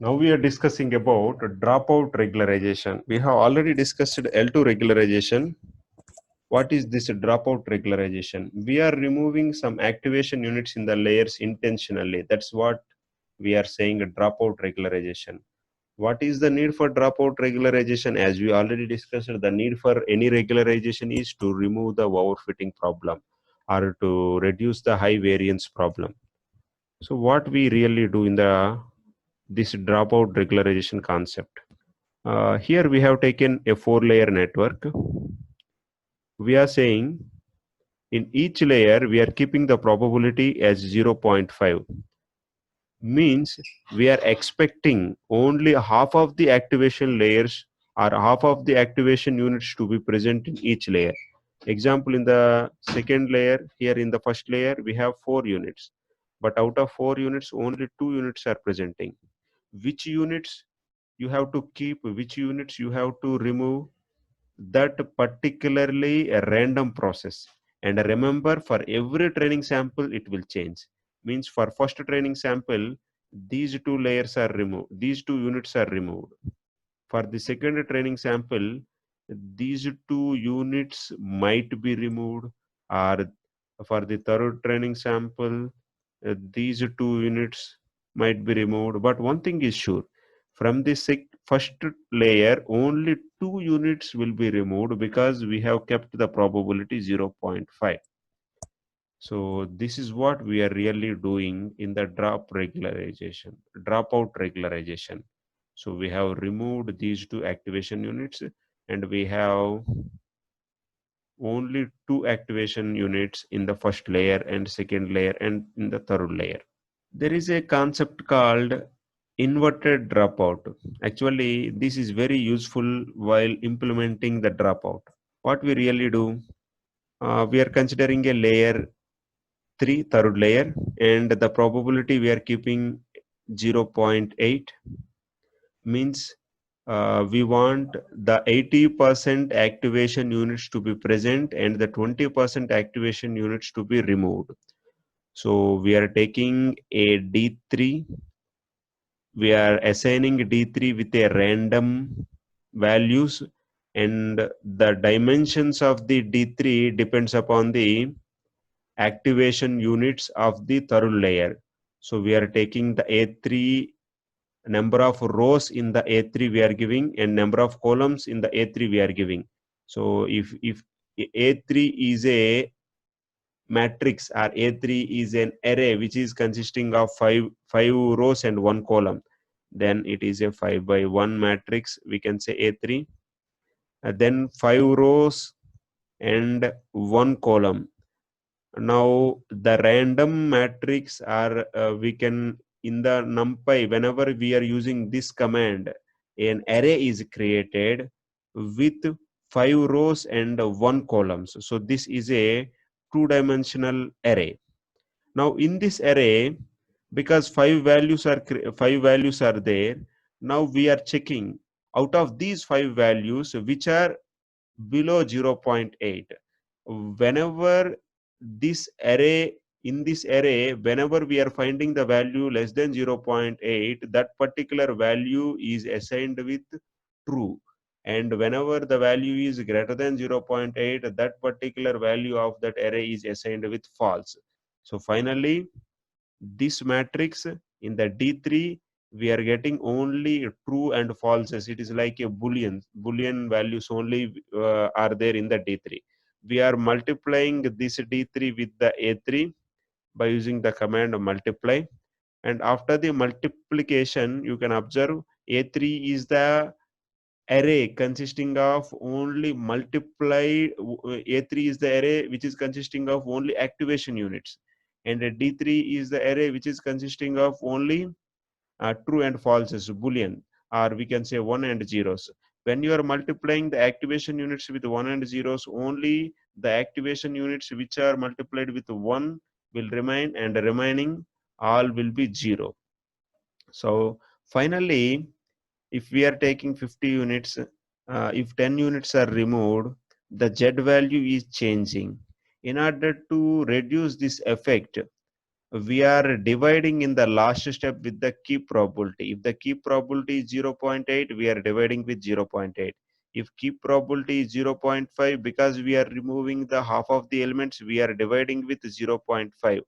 Now we are discussing about dropout regularization. We have already discussed L2 regularization. What is this dropout regularization? We are removing some activation units in the layers intentionally. That's what we are saying a dropout regularization. What is the need for dropout regularization? As we already discussed, the need for any regularization is to remove the overfitting problem or to reduce the high variance problem. So what we really do in the this dropout regularization concept. Here we have taken a 4-layer network. We are saying in each layer we are keeping the probability as 0.5. Means we are expecting only half of the activation layers or half of the activation units to be present in each layer. Example, in the second layer, here in the first layer we have 4 units, but out of 4 units only 2 units are presenting. Which units you have to keep, which units you have to remove, that particularly a random process. And remember, for every training sample it will change. Means for first training sample these 2 layers are removed, these 2 units are removed. For the second training sample these 2 units might be removed, or for the third training sample these 2 units might be removed. But one thing is sure, from the first layer only 2 units will be removed because we have kept the probability 0.5. So this is what we are really doing in the dropout regularization. So we have removed these 2 activation units and we have only 2 activation units in the first layer and second layer and in the third layer. There is a concept called inverted dropout. Actually, this is very useful while implementing the dropout. What we really do, we are considering a layer 3, third layer, and the probability we are keeping 0.8. Means we want the 80% activation units to be present and the 20% activation units to be removed. So we are taking a D3, we are assigning D3 with a random values, and the dimensions of the D3 depends upon the activation units of the third layer. So we are taking the A3 number of rows in the A3 we are giving and number of columns in the A3 we are giving. So if A3 is a matrix or A3 is an array which is consisting of five rows and 1 column, then it is a 5 by 1 matrix, we can say A3. Then 5 rows and 1 column. Now the random matrix are we can in the numpy, whenever we are using this command, an array is created with 5 rows and 1 columns. So this is a 2-dimensional array. Now in this array, because 5 values are there, now we are checking out of these 5 values which are below 0.8. Whenever this array, in this array, whenever we are finding the value less than 0.8, that particular value is assigned with true, and whenever the value is greater than 0.8, that particular value of that array is assigned with false. So finally this matrix in the D3 we are getting only true and falses. It is like a boolean values only are there in the D3. We are multiplying this D3 with the A3 by using the command multiply, and after the multiplication you can observe A3 is the array consisting of only multiplied, A3 is the array which is consisting of only activation units, and a D3 is the array which is consisting of only true and falses, boolean, or we can say 1 and zeros. When you are multiplying the activation units with 1 and zeros, only the activation units which are multiplied with 1 will remain, and the remaining all will be 0. So finally, if we are taking 50 units, if 10 units are removed, the Z value is changing. In order to reduce this effect, we are dividing in the last step with the key probability. If the key probability is 0.8, we are dividing with 0.8. If key probability is 0.5, because we are removing the half of the elements, we are dividing with 0.5.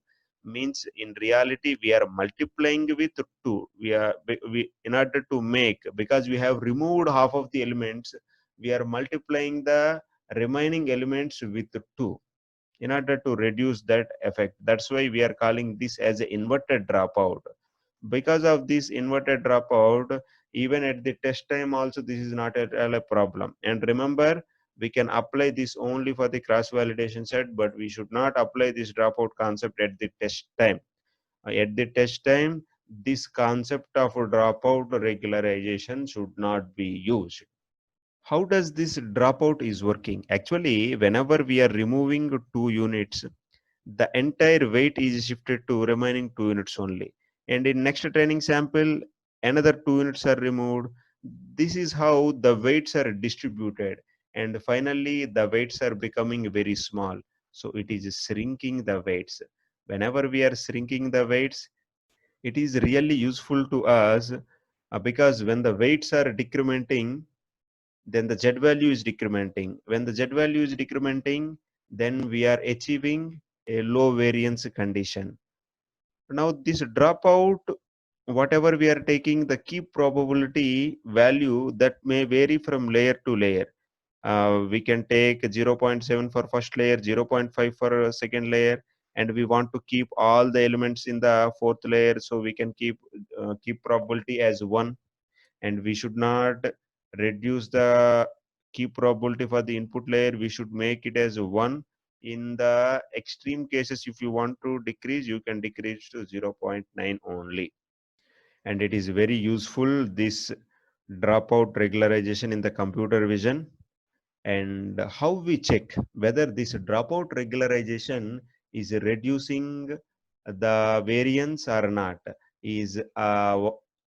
Means in reality we are multiplying with 2. We in order to make, because we have removed half of the elements, we are multiplying the remaining elements with 2 in order to reduce that effect. That's why we are calling this as an inverted dropout. Because of this inverted dropout, even at the test time also, this is not at all a problem. And remember, we can apply this only for the cross validation set, but we should not apply this dropout concept at the test time. At the test time, this concept of dropout regularization should not be used. How does this dropout is working? Actually, whenever we are removing 2 units, the entire weight is shifted to remaining 2 units only. And in next training sample, another 2 units are removed. This is how the weights are distributed. And finally, the weights are becoming very small. So it is shrinking the weights. Whenever we are shrinking the weights, it is really useful to us, because when the weights are decrementing, then the Z value is decrementing. When the Z value is decrementing, then we are achieving a low variance condition. Now this dropout, whatever we are taking, the key probability value that may vary from layer to layer. We can take 0.7 for first layer, 0.5 for second layer, and we want to keep all the elements in the fourth layer, so we can keep probability as 1, and we should not reduce the key probability for the input layer. We should make it as 1. In the extreme cases, if you want to decrease, you can decrease to 0.9 only. And it is very useful, this dropout regularization in the computer vision. And how we check whether this dropout regularization is reducing the variance or not, is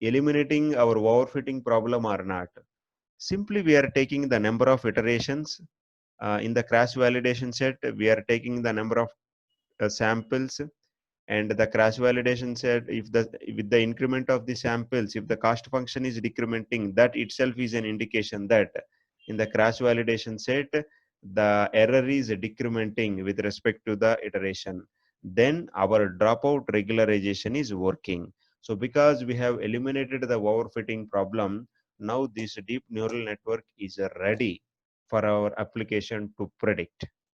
eliminating our overfitting problem or not. Simply we are taking the number of iterations. In the crash validation set, we are taking the number of samples, and the crash validation set, if the with the increment of the samples, if the cost function is decrementing, that itself is an indication that in the crash validation set the error is decrementing with respect to the iteration, then our dropout regularization is working. So because we have eliminated the overfitting problem, now this deep neural network is ready for our application to predict.